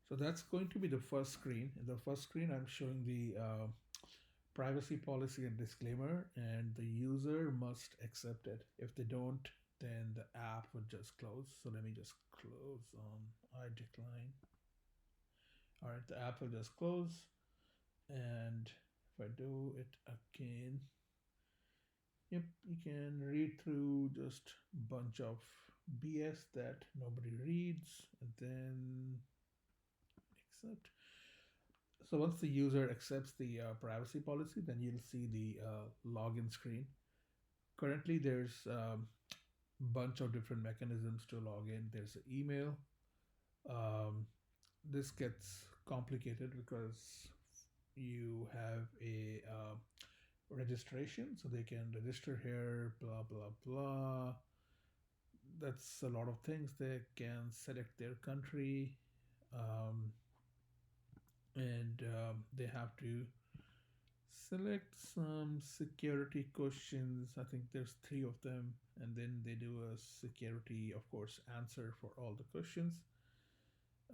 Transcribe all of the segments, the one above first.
So that's going to be the first screen. In the first screen, I'm showing the privacy policy and disclaimer, and the user must accept it. If they don't, then the app would just close. So let me just close on I decline. All right, the app will just close. And if I do it again, yep, you can read through just bunch of BS that nobody reads, and then accept. So once the user accepts the privacy policy, then you'll see the login screen. Currently, there's bunch of different mechanisms to log in. There's an email. Um, this gets complicated because you have a registration, so they can register here, blah blah blah. That's a lot of things. They can select their country, um, and they have to select some security questions. I think there's three of them, and then they do a security, of course, answer for all the questions,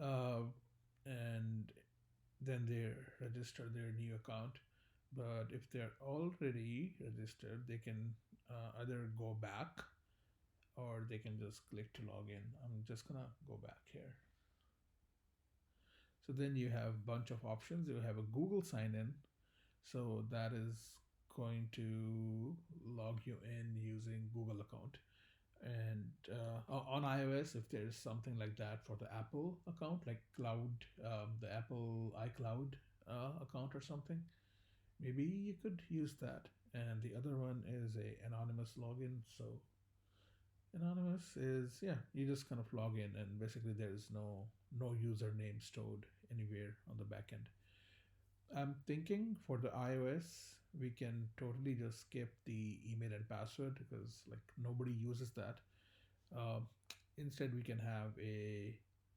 uh, and then they register their new account. But if they're already registered, they can either go back or they can just click to log in. I'm just gonna go back here. So then you have a bunch of options. You have a Google sign in. So that is going to log you in using Google account. And on iOS, if there's something like that for the Apple account, like Cloud, the Apple iCloud account or something, maybe you could use that. And the other one is a anonymous login. So anonymous is, yeah, you just kind of log in, and basically there is no username stored anywhere on the back end. I'm thinking for the iOS, we can totally just skip the email and password because like nobody uses that. Uh, Instead, we can have a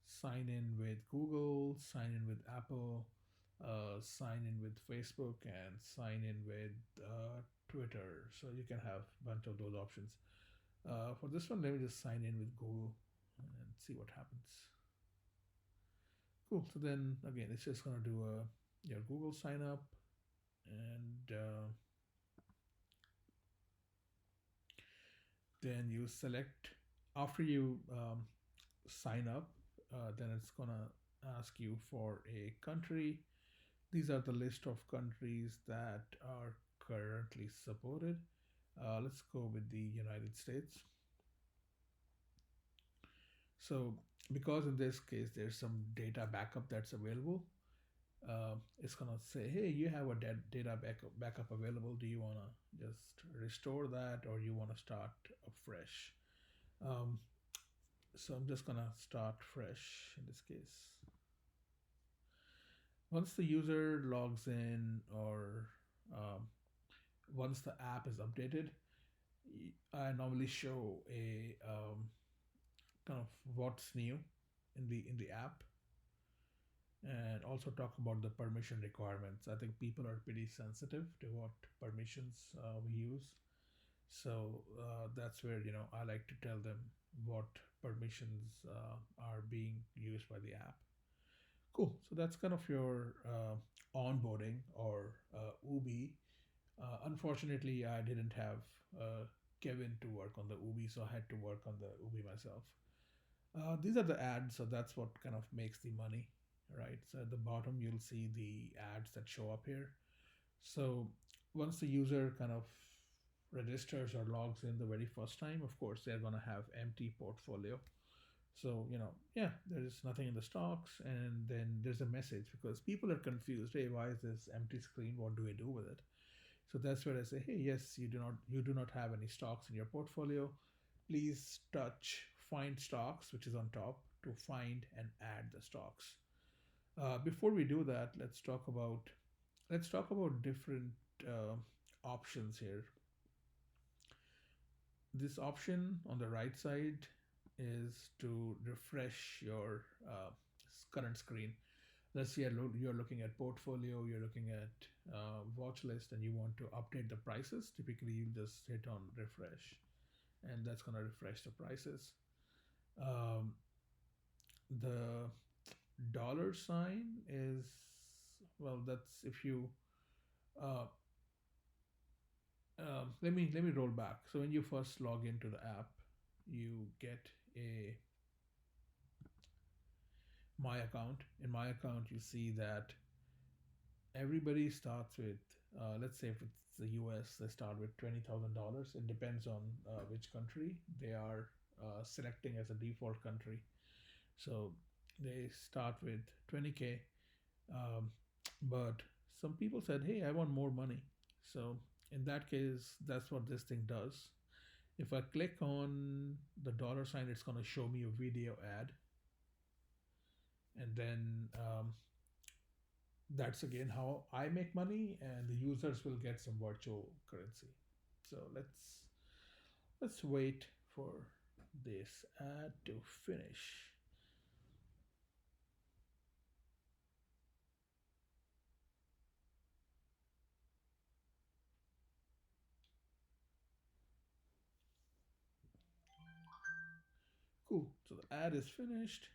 sign in with Google, sign in with Apple, sign in with Facebook, and sign in with Twitter. So you can have a bunch of those options. For this one, let me just sign in with Google and see what happens. Cool. So then again, it's just gonna do a your Google sign up, and then you select after you sign up. Then it's gonna ask you for a country. These are the list of countries that are currently supported. Let's go with the United States. So because in this case there's some data backup that's available, it's gonna say, hey, you have a data backup available. Do you wanna just restore that, or you wanna start afresh? Um, so I'm just gonna start fresh in this case. Once the user logs in, or um, once the app is updated, I normally show a kind of what's new in the app, and also talk about the permission requirements. I think people are pretty sensitive to what permissions we use. So that's where I like to tell them what permissions are being used by the app. Cool. So that's kind of your onboarding or Ubi. Unfortunately, I didn't have uh, Kevin to work on the Ubi, so I had to work on the Ubi myself. These are the ads, so that's what kind of makes the money, right? So at the bottom, you'll see the ads that show up here. So once the user kind of registers or logs in the very first time, of course, they're going to have empty portfolio. So, yeah, there is nothing in the stocks, and then there's a message because people are confused. Hey, why is this empty screen? What do I do with it? So that's where I say, hey, yes, you do not have any stocks in your portfolio. Please touch find stocks, which is on top, to find and add the stocks. Before we do that, let's talk about different uh, options here. This option on the right side is to refresh your current screen. Let's say you're looking at portfolio, you're looking at watch list, and you want to update the prices. Typically, you just hit on refresh, and that's going to refresh the prices. Um, the dollar sign is, well, that's if you uh, let me roll back. So when you first log into the app, you get a my account. In my account, you see that everybody starts with, let's say if it's the US, they start with $20,000. It depends on which country they are selecting as a default country. So they start with 20K. Um, but some people said, hey, I want more money. So in that case, that's what this thing does. If I click on the dollar sign, it's going to show me a video ad. And then that's again how I make money, and the users will get some virtual currency. So let's wait for this ad to finish. Cool. So the ad is finished,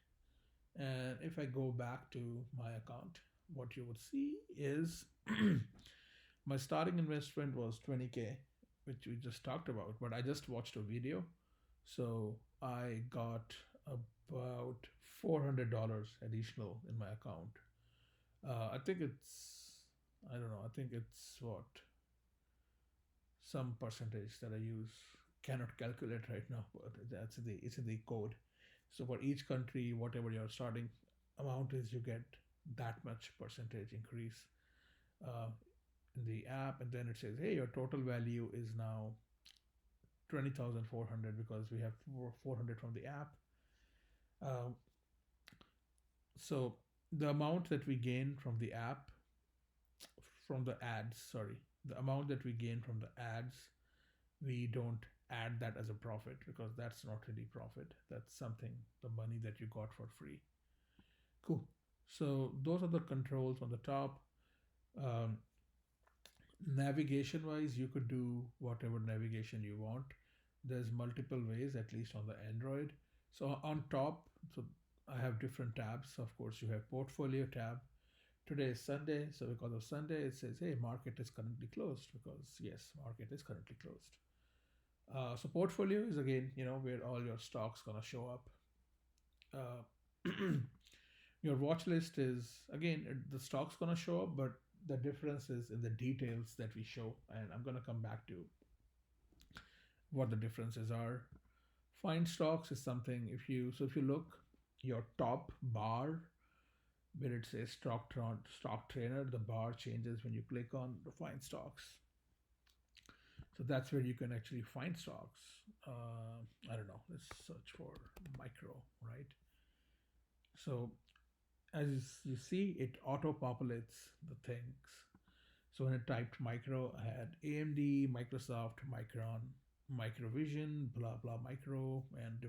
and if I go back to my account, what you would see is my starting investment was 20K, which we just talked about, but I just watched a video. So I got about $400 additional in my account. I think I don't know, I think it's what, some percentage that I use. Cannot calculate right now, but it's in the code. So for each country, whatever your starting amount is, you get that much percentage increase uh, in the app, and then it says, hey, your total value is now 20,400 because we have 400 from the app. Uh, so the amount that we gain from the app, from the ads, sorry, the amount that we gain from the ads, we don't add that as a profit because that's not really profit. That's something, the money that you got for free. Cool. So those are the controls on the top. Um, Navigation wise, you could do whatever navigation you want. There's multiple ways, at least on the Android. So on top, so I have different tabs. Of course, you have portfolio tab. Today is Sunday, so because of Sunday, it says, hey, market is currently closed, because yes, market is currently closed. So portfolio is again, where all your stocks gonna show up. Uh, your watch list is again, the stocks gonna show up, but the difference is in the details that we show, and I'm gonna come back to what the differences are. Find stocks is something, if you look, your top bar where it says stock trainer, the bar changes when you click on the find stocks. So that's where you can actually find stocks. I don't know. Let's search for micro, right? So as you see, it auto populates the things. So when I typed micro, I had AMD, Microsoft, Micron, Microvision, blah blah micro, and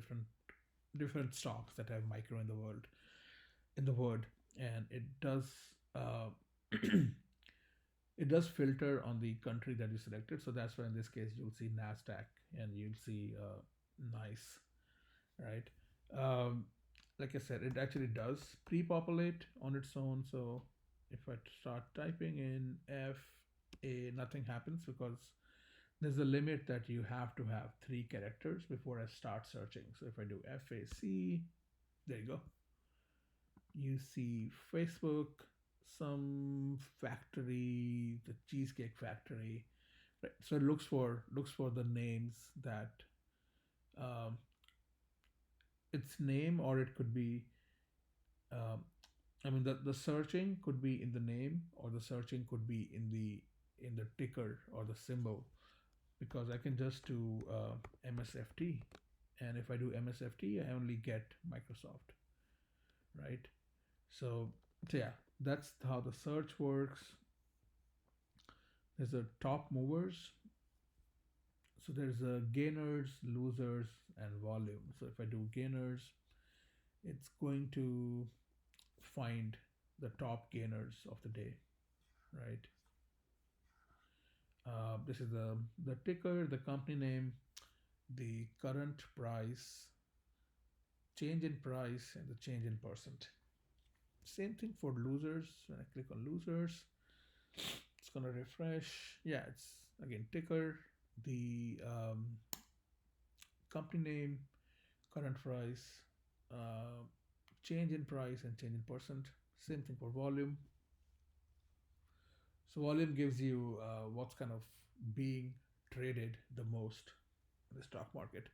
different stocks that have micro in the world, in the word, and it does uh, it does filter on the country that you selected. So that's why in this case you'll see Nasdaq and you'll see nice, right? Um, like I said, it actually does pre-populate on its own. So if I start typing in FA, nothing happens because there's a limit that you have to have 3 characters before I start searching. So if I do FAC, there you go. You see Facebook, some factory, the Cheesecake Factory, right? So it looks for the names that um, its name, or it could be um, I mean, the searching could be in the name, or the searching could be in the ticker or the symbol, because I can just do MSFT, and if I do MSFT, I only get Microsoft, right? So, so yeah, that's how the search works. There's a top movers. So there's a gainers, losers, and volume. So if I do gainers, it's going to find the top gainers of the day, right? This is the ticker, the company name, the current price, change in price, and the change in percent. Same thing for losers. When I click on losers, it's gonna refresh. Yeah, it's again ticker, the company name, current price, uh, change in price, and change in percent. Same thing for volume. So volume gives you what's kind of being traded the most in the stock market.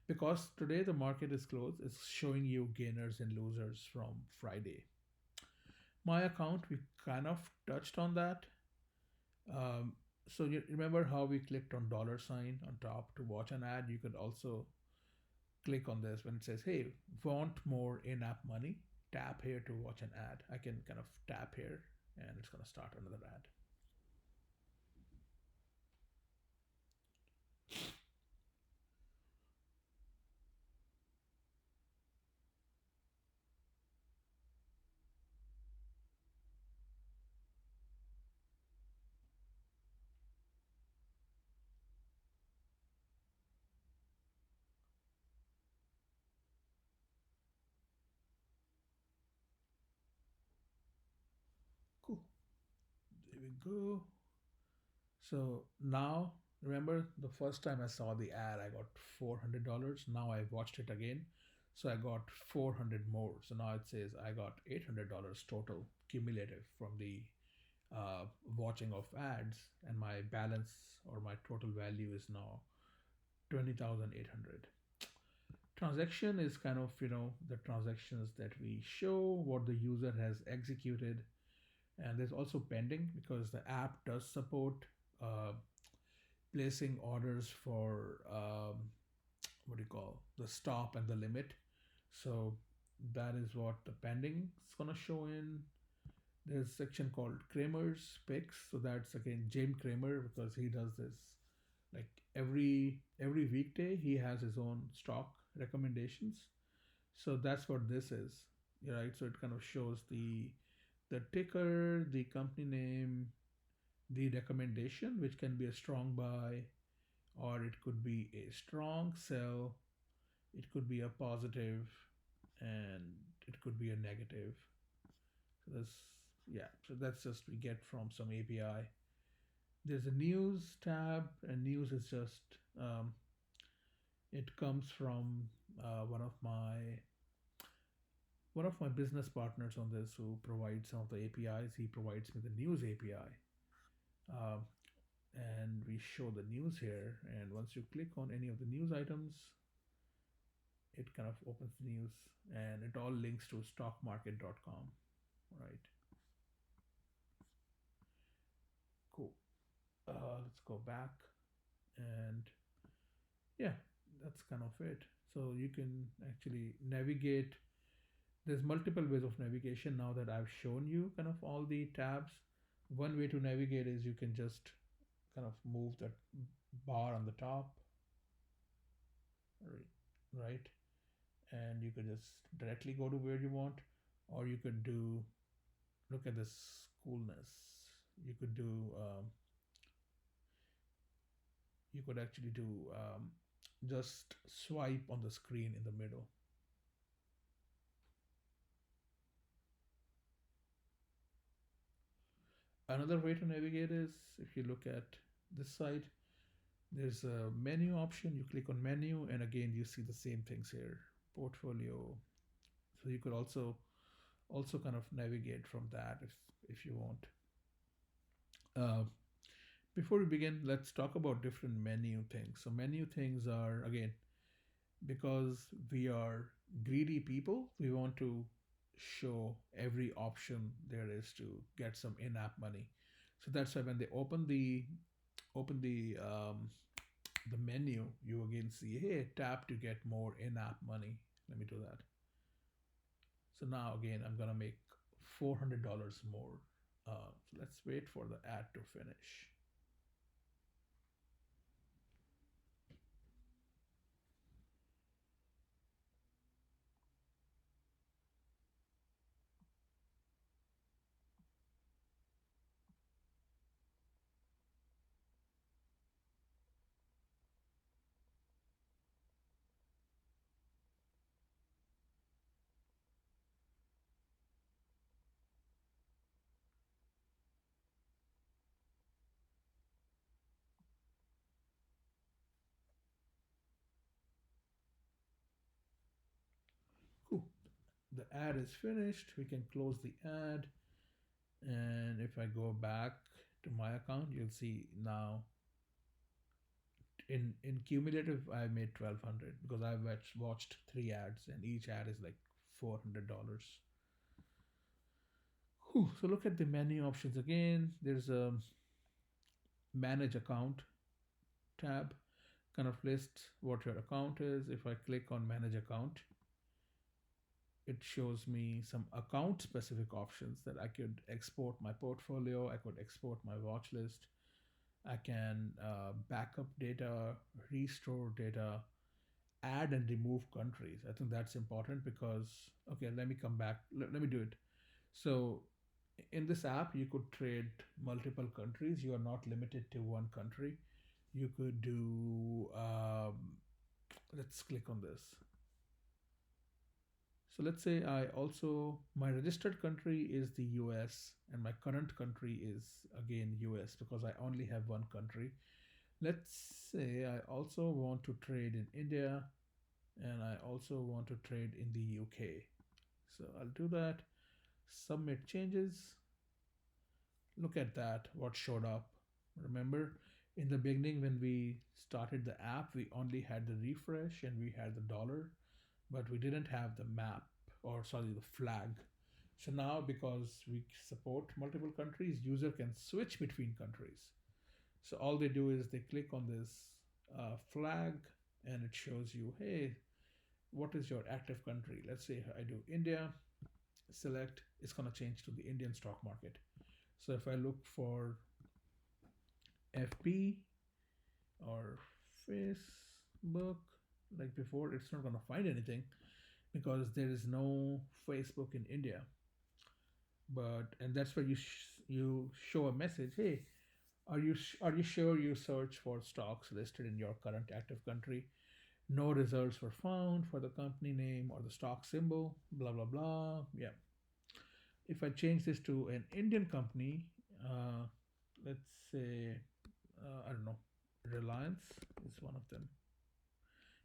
Because today the market is closed, it's showing you gainers and losers from Friday. My account, we kind of touched on that. Um, so you remember how we clicked on dollar sign on top to watch an ad? You could also click on this when it says, "Hey, want more in-app money? Tap here to watch an ad." I can kind of tap here, and it's gonna start another ad. Cool. There we go. So now, remember the first time I saw the ad, I got $400. Now I watched it again, so I got 400 more. So now it says I got $800 total cumulative from the uh, watching of ads, and my balance or my total value is now 20,800. Transaction is kind of the transactions that we show what the user has executed, and there's also pending because the app does support uh, placing orders for what do you call the stop and the limit. So that is what the pending is going to show in. There's a section called Kramer's picks. So that's again James Kramer, because he does this like every weekday he has his own stock recommendations. So that's what this is, right? So it kind of shows the ticker, the company name, the recommendation, which can be a strong buy, or it could be a strong sell, it could be a positive, and it could be a negative. So that's, yeah, so that's just we get from some API. There's a news tab, and news is just it comes from one of my business partners on this who provides some of the APIs. He provides me the news API. Um, and we show the news here, and once you click on any of the news items, it kind of opens the news, and it all links to stockmarket.com, right? Cool. Let's go back, and yeah, that's kind of it. So you can actually navigate. There's multiple ways of navigation now that I've shown you kind of all the tabs. One way to navigate is you can just kind of move that bar on the top, right? And you could just directly go to where you want, or you could do, look at this coolness. You could do, you could actually do just swipe on the screen in the middle. Another way to navigate is if you look at this side, there's a menu option. You click on menu, and again, you see the same things here, portfolio. So you could also kind of navigate from that if you want. Uh, Before we begin, let's talk about different menu things. So menu things are, again, because we are greedy people, we want to show every option there is to get some in-app money. So that's why when they open the menu, you again see, hey, tap to get more in-app money. Let me do that. So now again, I'm gonna make $400 more. So let's wait for the ad to finish. the ad is finished, we can close the ad. And if I go back to my account, you'll see now in cumulative I made 1200 because I watched three ads and each ad is like $400. Whew. So look at the menu options again. There's a manage account tab, kind of lists what your account is. If I click on manage account, it shows me some account specific options that I could export my portfolio, I could export my watch list, I can backup data, restore data, add and remove countries. I think that's important because, okay, let me come back. Let me do it. So, in this app, you could trade multiple countries. You are not limited to one country. You could do, let's click on this. So let's say I also, my registered country is the US and my current country is again US because I only have one country. Let's say I also want to trade in India and I also want to trade in the UK. So I'll do that. Submit changes. Look at that, what showed up. Remember, in the beginning, when we started the app, we only had the refresh and we had the dollar, but we didn't have the map or sorry, the flag. So now, because we support multiple countries, user can switch between countries. So all they do is they click on this flag and it shows you, hey, what is your active country? Let's say I do India, select, it's going to change to the Indian stock market. So if I look for FB or Facebook, like before, it's not going to find anything because there is no Facebook in India. But and that's where you show a message. Hey, are you sure you search for stocks listed in your current active country? No results were found for the company name or the stock symbol. Blah blah blah. Yeah. If I change this to an Indian company, uh, let's say I don't know, Reliance is one of them.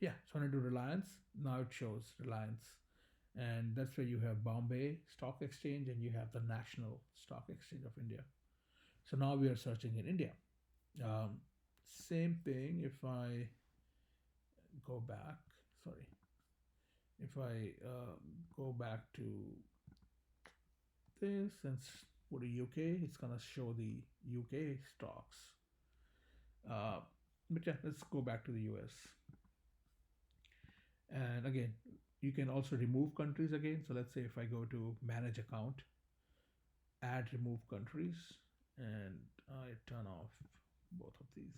Yeah, so when I do Reliance, now it shows Reliance, and that's where you have Bombay Stock Exchange and you have the National Stock Exchange of India. So now we are searching in India. Um, Same thing if I go back. Sorry, if I go back to this and put a UK, it's gonna show the UK stocks. Uh, but yeah, let's go back to the US. And again, you can also remove countries again. So let's say if I go to manage account, add remove countries, and I turn off both of these.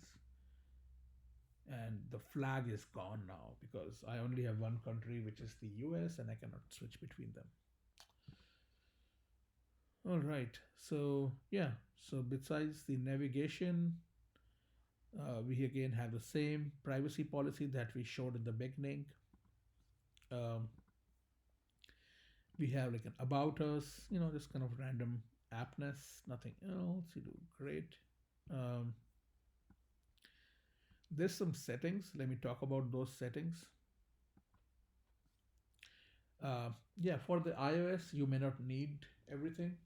And the flag is gone now because I only have one country, which is the US, and I cannot switch between them. All right. So, yeah. So, besides the navigation, we again have the same privacy policy that we showed in the beginning. Um, we have like an about us, just kind of random appness, nothing else. You do great. Um, there's some settings. Let me talk about those settings. Yeah, for the iOS, you may not need everything.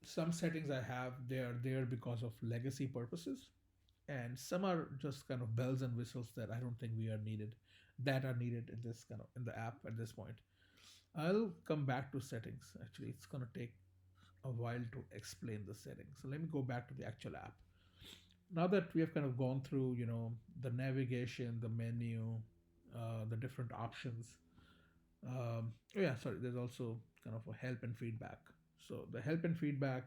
Some settings I have, they are there because of legacy purposes, and some are just kind of bells and whistles that I don't think we are needed, that are needed in this kind of in the app at this point. I'll come back to settings. Actually, it's gonna take a while to explain the settings. So let me go back to the actual app. Now that we have kind of gone through, the navigation, the menu, the different options. Oh yeah, sorry. There's also kind of a help and feedback. So the help and feedback.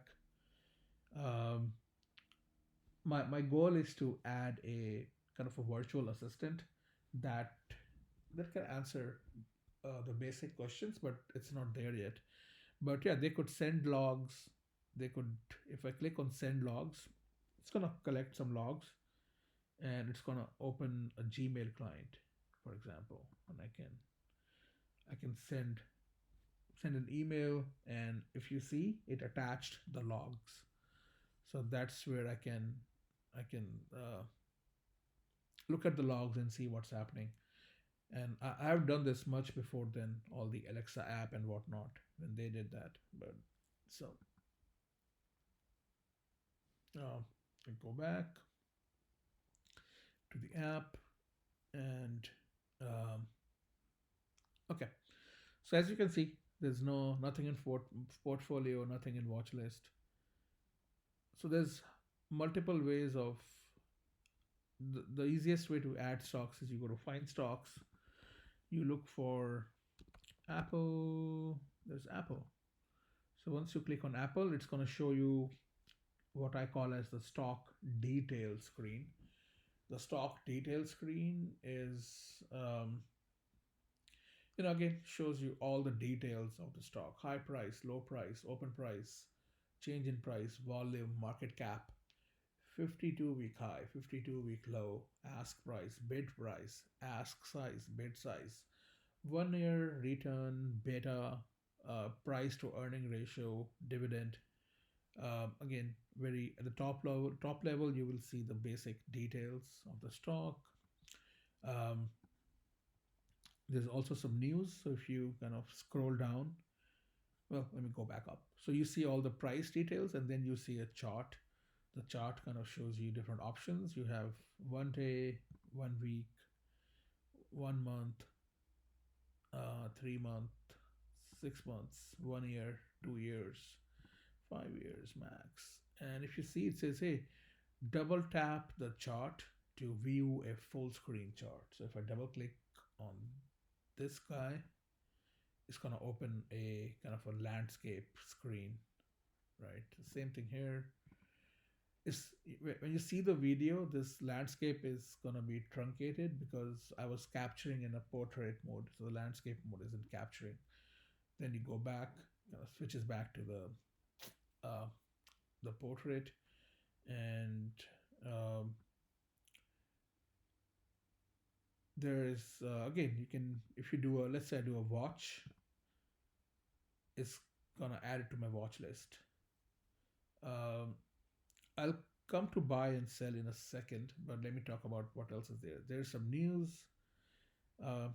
Um, my goal is to add a kind of a virtual assistant that can answer the basic questions, but it's not there yet. But yeah, they could send logs. They could, if I click on send logs, it's gonna collect some logs, and it's gonna open a Gmail client, for example, and I can send an email, and if you see, it attached the logs. So that's where I can look at the logs and see what's happening. And I've done this much before than all the Alexa app and whatnot when they did that. But so uh, I go back to the app and um, okay. So as you can see, there's nothing in portfolio, nothing in watch list. So there's multiple ways of the easiest way to add stocks is you go to find stocks, you look for Apple. There's Apple. So once you click on Apple, it's going to show you what I call as the stock detail screen. The stock detail screen is, again, shows you all the details of the stock: high price, low price, open price, change in price, volume, market cap, 52-week high, 52-week low, ask price, bid price, ask size, bid size, 1 year return, beta, price to earning ratio, dividend. Again, very at the top level, you will see the basic details of the stock. Um, there's also some news. So if you kind of scroll down, well, let me go back up. So you see all the price details, and then you see a chart. The chart kind of shows you different options. You have 1 day, 1 week, 1 month, 3 month, 6 months, 1 year, 2 years, 5 years max. And if you see, it says, hey, double tap the chart to view a full screen chart. So if I double click on this guy, it's going to open a kind of a landscape screen, right? The same thing here. Is when you see the video, this landscape is going to be truncated because I was capturing in a portrait mode, so the landscape mode isn't capturing. Then you go back, switches back to the portrait, and um, there is again, you can, if you do a, let's say I do a watch, it's gonna add it to my watch list. um, I'll come to buy and sell in a second, but let me talk about what else is there. There's some news. uh,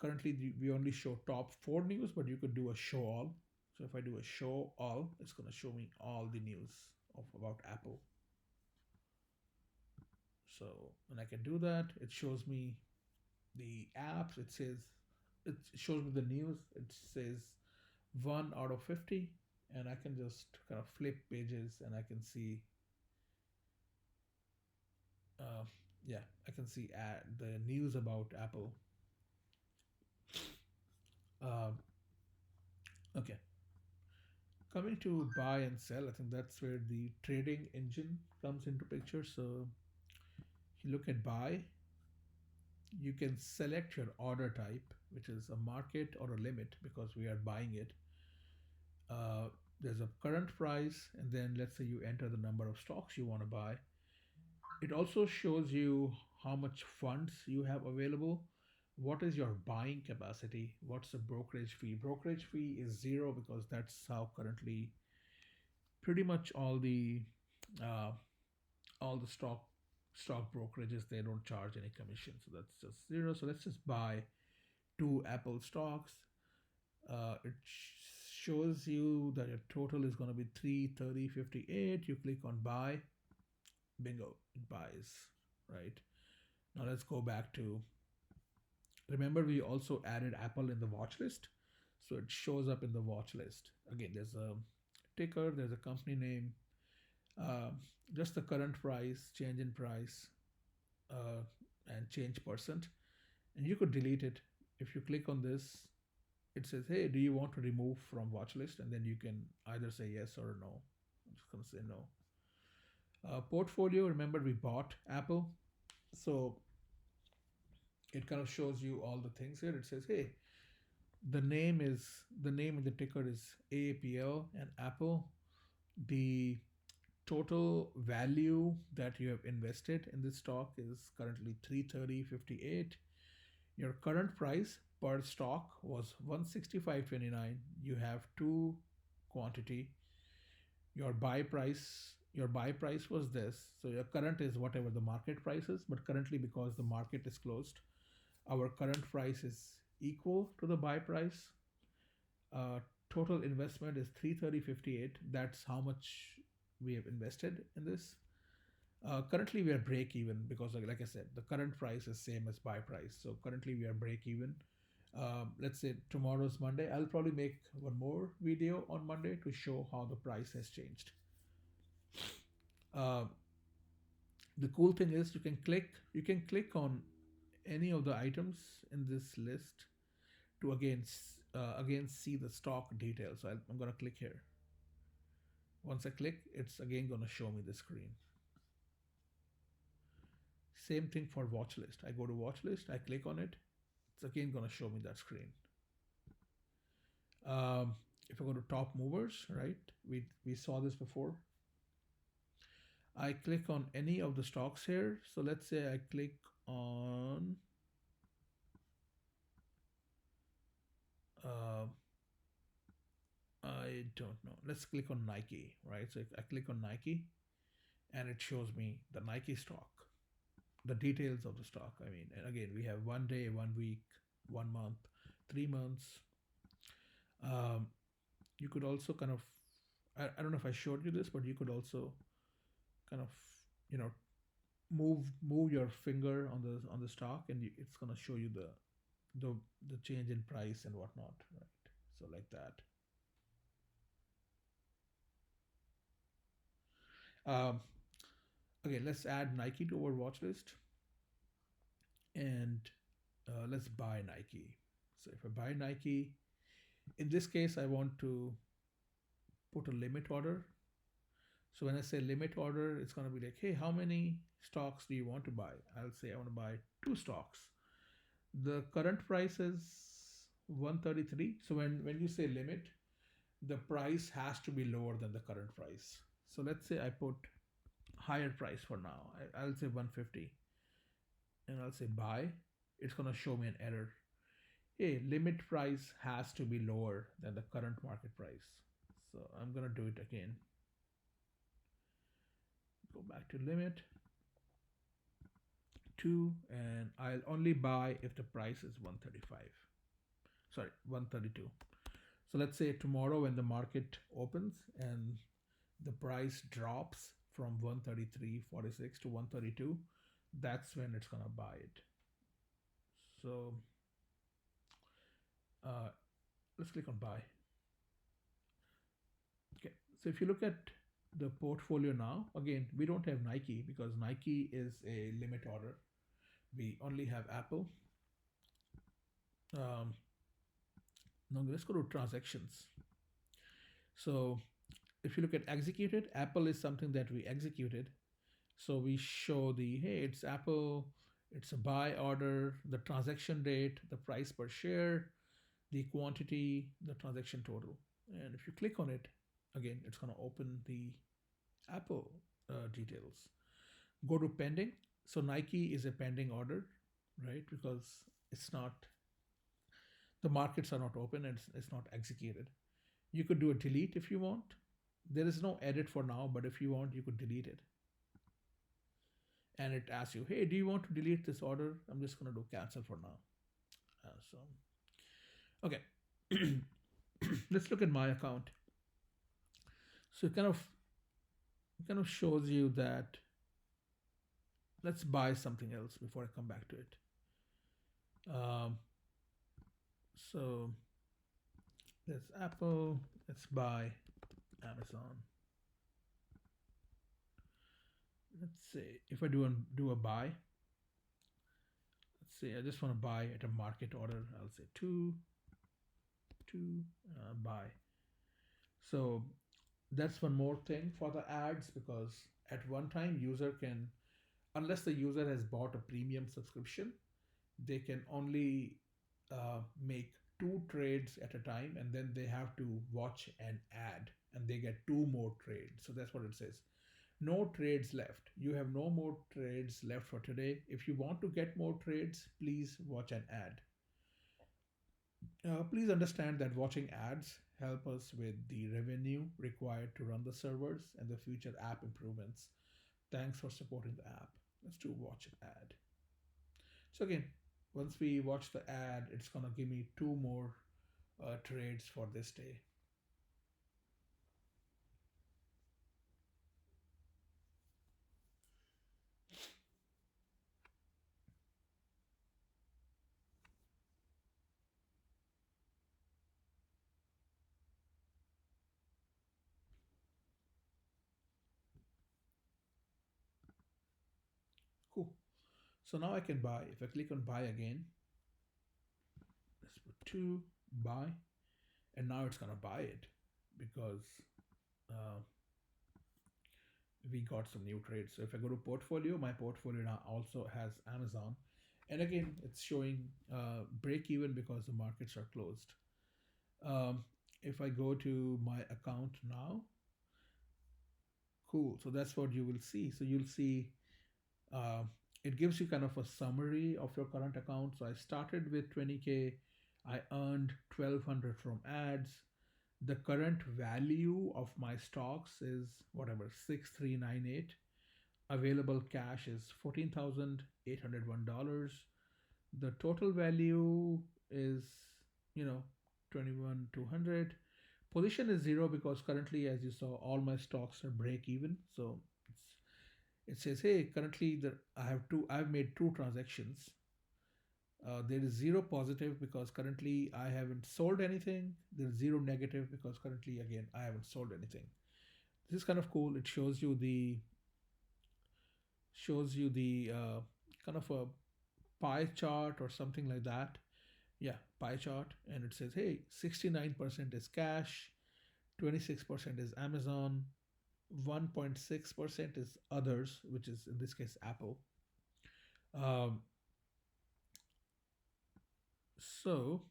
Currently we only show top 4 news, but you could do a show all. So if I do a show all, it's going to show me all the news of about Apple. So when I can do that, it shows me the apps. It shows me the news. It says 1 out of 50, and I can just kind of flip pages and I can see, uh, yeah, I can see the news about Apple. Uh, okay, coming to buy and sell, I think that's where the trading engine comes into picture. So you look at buy, you can select your order type, which is a market or a limit because we are buying it. There's a current price, and then let's say you enter the number of stocks you want to buy. It also shows you how much funds you have available. What is your buying capacity? What's the brokerage fee? Brokerage fee is zero because that's how currently pretty much uh, all the stock brokerages, they don't charge any commission, so that's just zero. So let's just buy two Apple stocks. It shows you that your total is going to be 330.58. You click on buy, bingo, it buys, right? Now let's go back to, remember we also added Apple in the watch list, so it shows up in the watch list. Again, there's a ticker, there's a company name, uh, just the current price, change in price, uh, and change percent. And you could delete it. If you click on this, it says, hey, do you want to remove from watch list? And then you can either say yes or no. I'm just going to say no. Portfolio, remember we bought Apple. So it kind of shows you all the things here. It says, hey, the name of the ticker is AAPL and Apple. The total value that you have invested in this stock is currently 330.58. Your current price per stock was 165.29. You have two quantity. Your buy price was this. So your current is whatever the market price is, but currently because the market is closed, Our current price is equal to the buy price. uh, Total investment is 330.58. That's how much we have invested in this. Currently we are break even because like I said, the current price is same as buy price, so currently we are break even. Let's say tomorrow's Monday, I'll probably make one more video on Monday to show how the price has changed. uh, the cool thing is you can click on any of the items in this list to again see the stock details. So I'm gonna click here. Once I click, it's again gonna show me the screen. Same thing for watch list. I go to watch list, I click on it, it's again gonna show me that screen. um, if I go to top movers, right, we saw this before. I click on any of the stocks here. So let's say I click on uh, I don't know. Let's click on Nike, right? So I click on Nike and it shows me the Nike stock, the details of the stock. I mean, and again, we have 1 day, 1 week, 1 month, 3 months. Um, you could also kind of, I don't know if I showed you this, but you could also kind of, you know, move your finger on the stock, and it's gonna show you the the change in price and whatnot, right? So like that. Um, okay, let's add Nike to our watch list, and let's buy Nike. So if I buy Nike, in this case, I want to put a limit order. So when I say limit order, it's going to be like, hey, how many stocks do you want to buy? I'll say I want to buy 2 stocks. The current price is 133. So when you say limit, the price has to be lower than the current price. So let's say I put higher price for now. I'll say 150, and I'll say buy. It's going to show me an error. Hey, limit price has to be lower than the current market price. So I'm going to do it again. Go back to limit 2, and I'll only buy if the price is 135. Sorry, 132. So let's say tomorrow when the market opens and the price drops from 133.46 to 132, that's when it's gonna buy it. So uh, let's click on buy. Okay, so if you look at the portfolio now, again, we don't have Nike because Nike is a limit order. We only have Apple. um, Now let's go to transactions. So if you look at executed, Apple is something that we executed. So we show the, hey, it's Apple, it's a buy order, the transaction date, the price per share, the quantity, the transaction total. And if you click on it, again, it's going to open the Apple details. Go to pending. So Nike is a pending order, right? Because it's not, the markets are not open and it's not executed. You could do a delete if you want. There is no edit for now, but if you want, you could delete it. And it asks you, hey, do you want to delete this order? I'm just going to do cancel for now. So, okay. Let's look at my account. So it kind of shows you that, let's buy something else before I come back to it. Um, so there's Apple. Let's buy Amazon. Let's say if I do a buy. Let's say I just want to buy at a market order. I'll say two buy. So that's one more thing for the ads, because at one time user can, unless the user has bought a premium subscription, they can only make 2 trades at a time, and then they have to watch an ad and they get 2 more trades. So that's what it says. No trades left. You have no more trades left for today. If you want to get more trades, please watch an ad. Please understand that watching ads help us with the revenue required to run the servers and the future app improvements. Thanks for supporting the app. Let's do watch an ad. So again, once we watch the ad, it's gonna give me two more trades for this day. Cool. So now I can buy. If I click on buy again, let's put two, buy, and now it's gonna buy it because uh, we got some new trades. So if I go to portfolio, my portfolio now also has Amazon, and again it's showing break even because the markets are closed. Um, if I go to my account now, cool. So that's what you will see. So you'll see uh, it gives you kind of a summary of your current account. So I started with 20K, I earned 1200 from ads. The current value of my stocks is whatever 6398. Available cash is $14,801. The total value is, you know, 21,200. Position is zero because currently, as you saw, all my stocks are break even. So it says, hey, currently I've made two transactions. There is zero positive because currently I haven't sold anything. There's zero negative because currently again I haven't sold anything. This is kind of cool. It shows you the kind of a pie chart or something like that. Yeah, pie chart, and it says, hey, 69% is cash, 26% is Amazon, 1.6% is others, which is in this case Apple. Um, so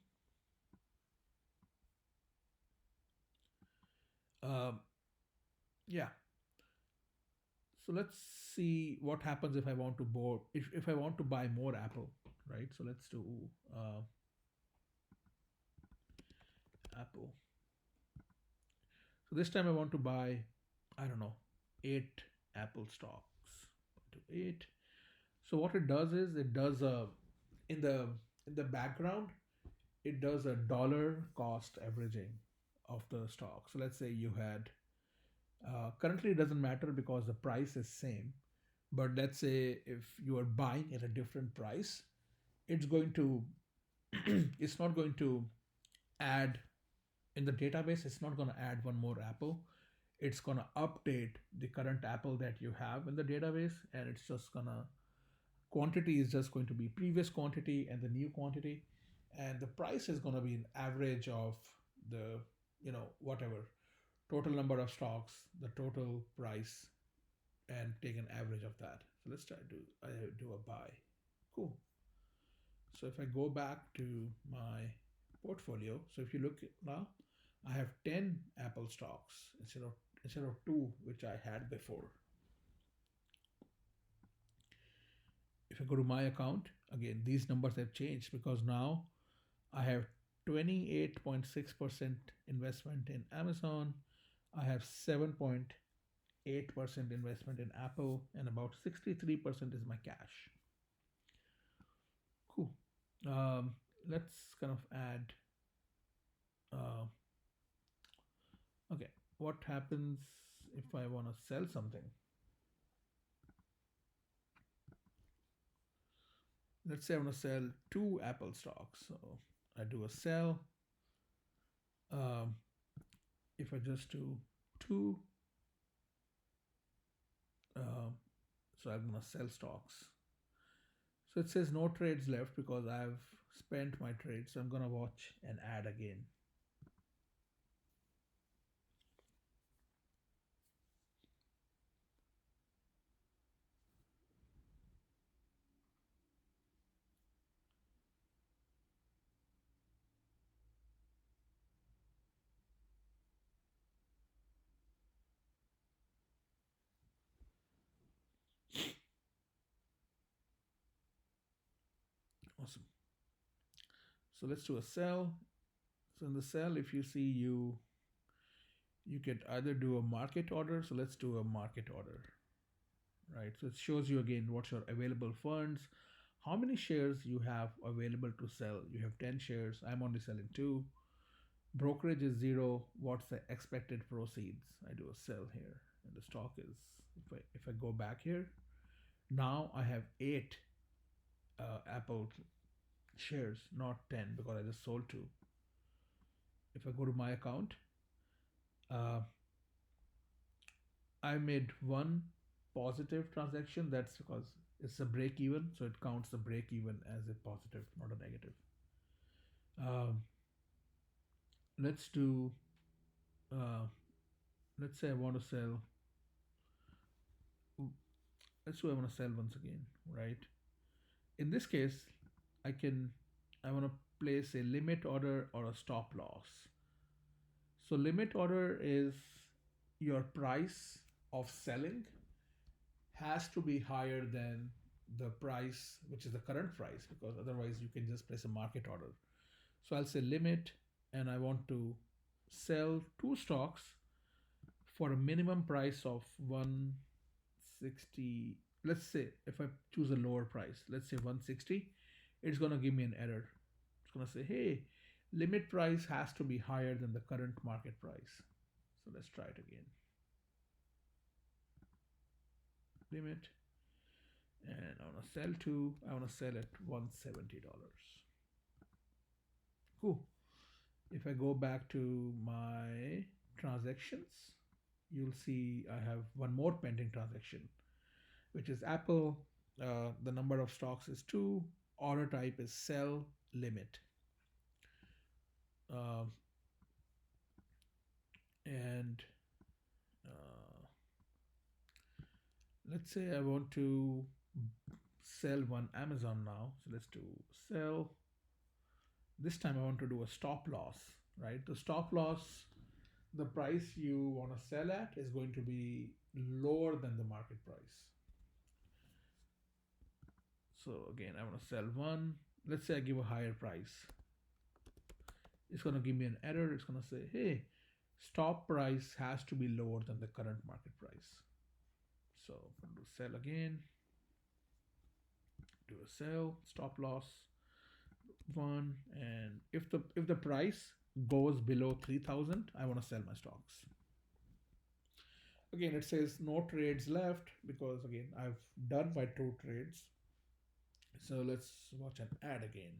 um, yeah, so let's see what happens if I want to board if I want to buy more Apple, right? So let's do uh, Apple. So this time I want to buy, I don't know, eight Apple stocks. To eight. So what it does is it does in the in the background it does a dollar cost averaging of the stock. So let's say you had currently it doesn't matter because the price is same, but let's say if you are buying at a different price, it's going to it's not going to add in the database. It's not going to add one more Apple. It's going to update the current Apple that you have in the database, and it's just going to quantity is just going to be previous quantity and the new quantity, and the price is going to be an average of the, whatever total number of stocks, the total price, and take an average of that. So let's try to do a buy. Cool. So if I go back to my portfolio, so if you look now, I have 10 Apple stocks instead of two which I had before. If I go to my account, again these numbers have changed because now I have 28.6% investment in Amazon. I have 7.8% investment in Apple, and about 63% is my cash. Cool. Um, let's kind of add. Uh, okay, what happens if I want to sell something? Let's say I want to sell two Apple stocks. So I do a sell. Um, if I just do two, uh, so I'm going to sell stocks. So it says no trades left because I've spent my trade. So I'm going to watch an ad again. Awesome. So let's do a sell. So in the sell, if you see you could either do a market order. So let's do a market order, right? So it shows you again what's your available funds, how many shares you have available to sell. You have 10 shares, I'm only selling 2. Brokerage is 0. What's the expected proceeds? I do a sell here, and the stock is, if I go back here, now I have 8 Apple shares, not 10, because I just sold 2. If I go to my account, uh, I made one positive transaction. That's because it's a break even, so it counts the break even as a positive, not a negative. Um, let's do. Uh, let's say I want to sell. Let's say I want to sell once again, right? In this case, I can. I want to place a limit order or a stop loss. So limit order is your price of selling has to be higher than the price, which is the current price, because otherwise you can just place a market order. So I'll say limit, and I want to sell 2 stocks for a minimum price of 160. Let's say if I choose a lower price, let's say 160, it's going to give me an error. It's going to say, hey, limit price has to be higher than the current market price. So let's try it again. Limit, and I want to sell to, I want to sell at $170. Cool. If I go back to my transactions, you'll see I have one more pending transaction, which is Apple. The number of stocks is 2. Order type is sell limit. Uh, and let's say I want to sell one Amazon now. So let's do sell. This time I want to do a stop loss, right? The stop loss, the price you want to sell at is going to be lower than the market price. So again, I want to sell one. Let's say I give a higher price. It's going to give me an error. It's going to say, hey, stop price has to be lower than the current market price. So I'm going to sell again. Do a sell, stop loss 1, and if the price goes below 3,000, I want to sell my stocks. Again, it says no trades left because again I've done my 2 trades. So let's watch an ad again.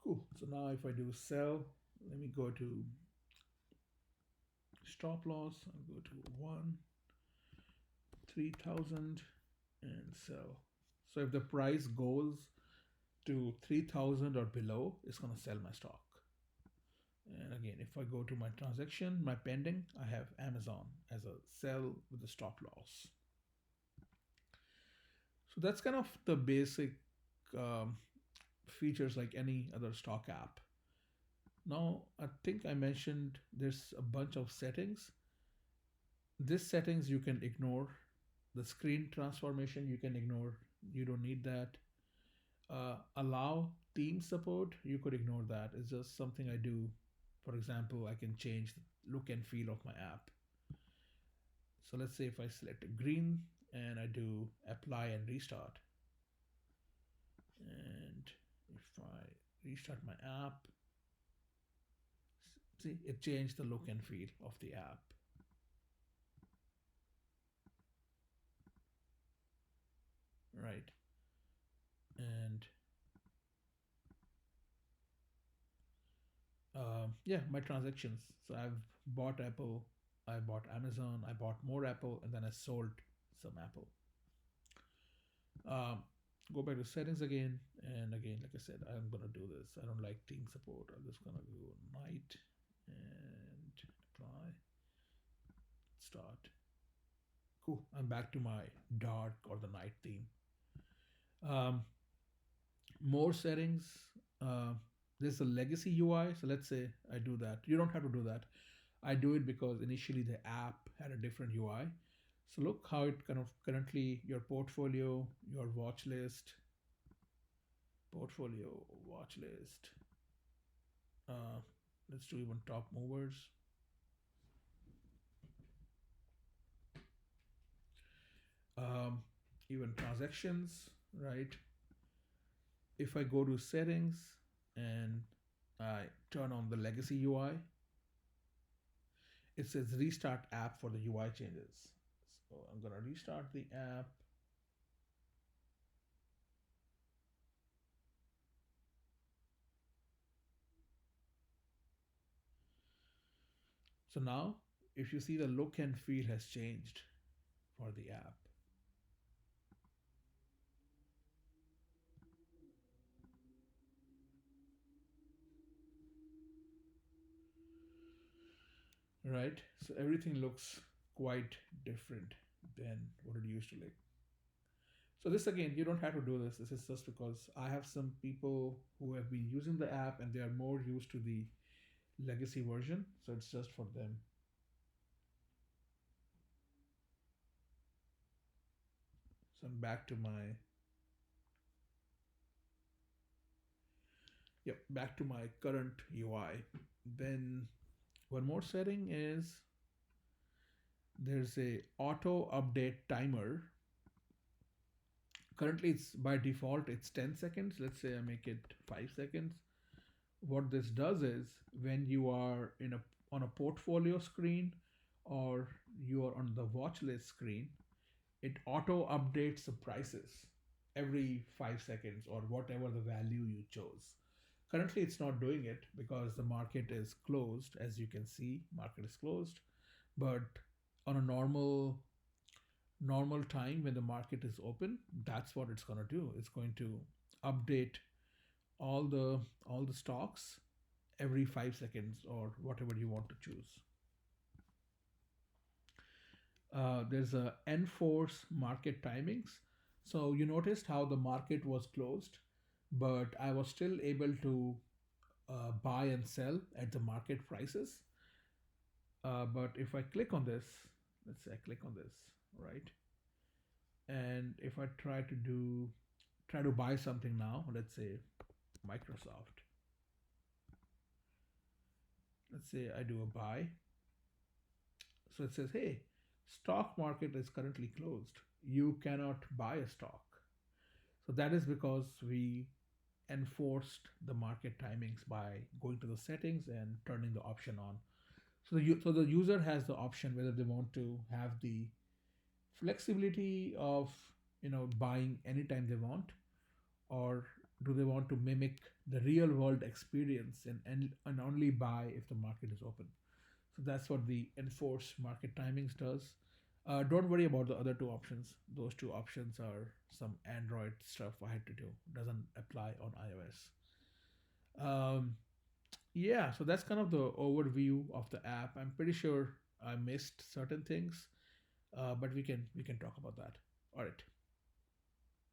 Cool. So now if I do sell, let me go to stop loss. I'll go to 3,000 and sell. So if the price goes to 3,000 or below, it's going to sell my stock. And again, if I go to my transaction, my pending, I have Amazon as a sell with a stop loss. So that's kind of the basic um, features like any other stock app. Now, I think I mentioned there's a bunch of settings. This settings you can ignore. The screen transformation you can ignore. You don't need that. Allow theme support, you could ignore that. It's just something I do. For example, I can change the look and feel of my app. So let's say if I select green and I do apply and restart, and if I restart my app, see, it changed the look and feel of the app. Right. And yeah, my transactions. So I've bought Apple, I bought Amazon, I bought more Apple, and then I sold some Apple. Um, Go back to settings again, and again, like I said, I'm gonna do this. I don't like theme support. I'm just gonna go night and apply, start. Cool. I'm back to my dark or the night theme. Um, More settings. Uh, there's a legacy UI. So let's say I do that. You don't have to do that. I do it because initially the app had a different UI. So look how it kind of currently your portfolio, your watch list, portfolio, watch list. Uh, let's do even top movers. Um, Even transactions, right? If I go to settings and I turn on the legacy UI, it says restart app for the UI changes. So I'm gonna restart the app. So now, if you see, the look and feel has changed for the app, right? So everything looks quite different than what it used to look. So this again, you don't have to do this. This is just because I have some people who have been using the app and they are more used to the legacy version. So it's just for them. So I'm back to my, yep, back to my current UI. Then one more setting is there's a auto update timer. Currently it's by default it's 10 seconds. Let's say I make it 5 seconds. What this does is when you are in a on a portfolio screen or you are on the watch list screen, it auto updates the prices every 5 seconds or whatever the value you chose. Currently it's not doing it because the market is closed. As you can see, market is closed. But on a normal time when the market is open, that's what it's going to do. It's going to update all the all the stocks every 5 seconds or whatever you want to choose. There's a enforce market timings. So you noticed how the market was closed, but I was still able to buy and sell at the market prices. But if I click on this, let's say I click on this, right? And if I try to buy something now, let's say Microsoft. Let's say I do a buy. So it says, hey, stock market is currently closed. You cannot buy a stock. So that is because we enforced the market timings by going to the settings and turning the option on. So the user has the option whether they want to have the flexibility of buying anytime they want, or do they want to mimic the real world experience and only buy if the market is open. So that's what the enforce market timings does. Don't worry about the other two options. Those two options are some Android stuff I had to do. Doesn't apply on iOS. Um, yeah, so that's kind of the overview of the app. I'm pretty sure I missed certain things, but we can talk about that. All right.